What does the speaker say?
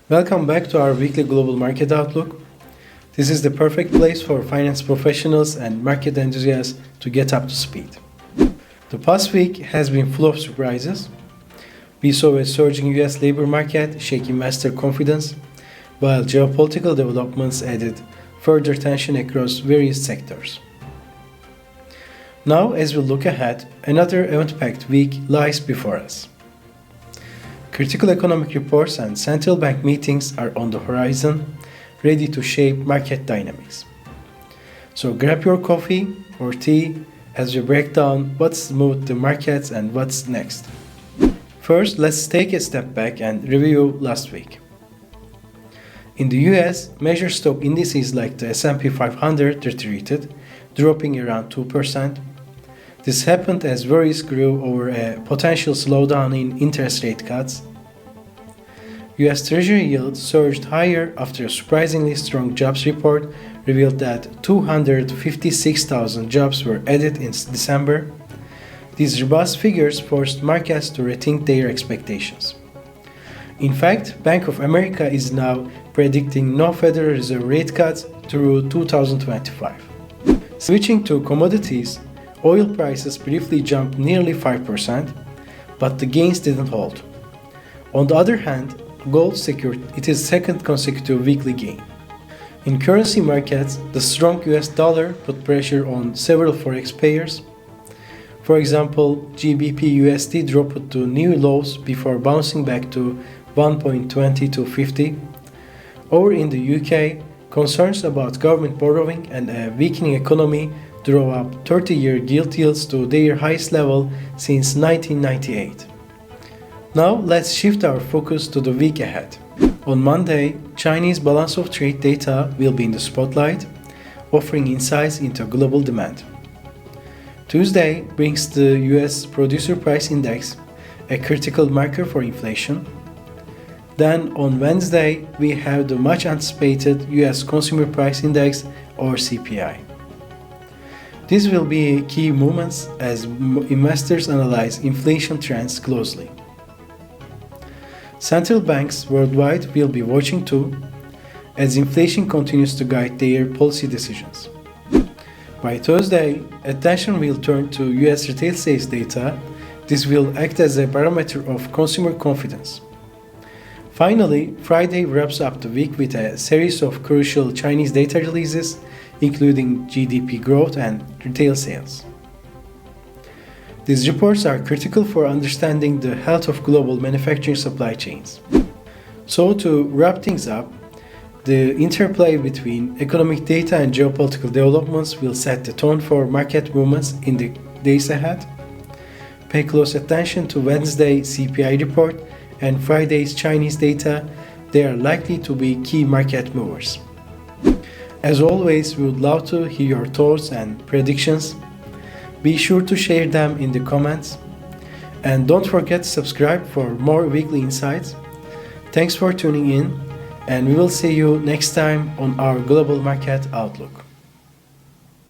Welcome back to our weekly global market outlook. This is the perfect place for finance professionals and market enthusiasts to get up to speed. The past week has been full of surprises. We saw a surging US labor market shake investor confidence, while geopolitical developments added further tension across various sectors. Now, as we look ahead, another event-packed week lies before us. Critical economic reports and central bank meetings are on the horizon, ready to shape market dynamics. So grab your coffee or tea as we break down what's moved the markets and what's next. First, let's take a step back and review last week. In the US, major stock indices like the S&P 500 retreated, dropping around 2%. This happened as worries grew over a potential slowdown in interest rate cuts. US Treasury yields surged higher after a surprisingly strong jobs report revealed that 256,000 jobs were added in December. These robust figures forced markets to rethink their expectations. In fact, Bank of America is now predicting no Federal Reserve rate cuts through 2025. Switching to commodities, oil prices briefly jumped nearly 5%, but the gains didn't hold. On the other hand, gold secured its second consecutive weekly gain. In currency markets, the strong US dollar put pressure on several Forex pairs. For example, GBP USD dropped to new lows before bouncing back to 1.2250. Over in the UK, concerns about government borrowing and a weakening economy drove up 30-year gilt yields to their highest level since 1998. Now let's shift our focus to the week ahead. On Monday, Chinese balance of trade data will be in the spotlight, offering insights into global demand. Tuesday brings the US Producer Price Index, a critical marker for inflation. Then on Wednesday, we have the much anticipated US Consumer Price Index or CPI. These will be key moments as investors analyze inflation trends closely. Central banks worldwide will be watching too, as inflation continues to guide their policy decisions. By Thursday, attention will turn to US retail sales data. This will act as a barometer of consumer confidence. Finally, Friday wraps up the week with a series of crucial Chinese data releases, including GDP growth and retail sales. These reports are critical for understanding the health of global manufacturing supply chains. So to wrap things up, the interplay between economic data and geopolitical developments will set the tone for market movements in the days ahead. Pay close attention to Wednesday's CPI report and Friday's Chinese data. They are likely to be key market movers. As always, we would love to hear your thoughts and predictions. Be sure to share them in the comments. And don't forget to subscribe for more weekly insights. Thanks for tuning in, and we will see you next time on our Global Market Outlook.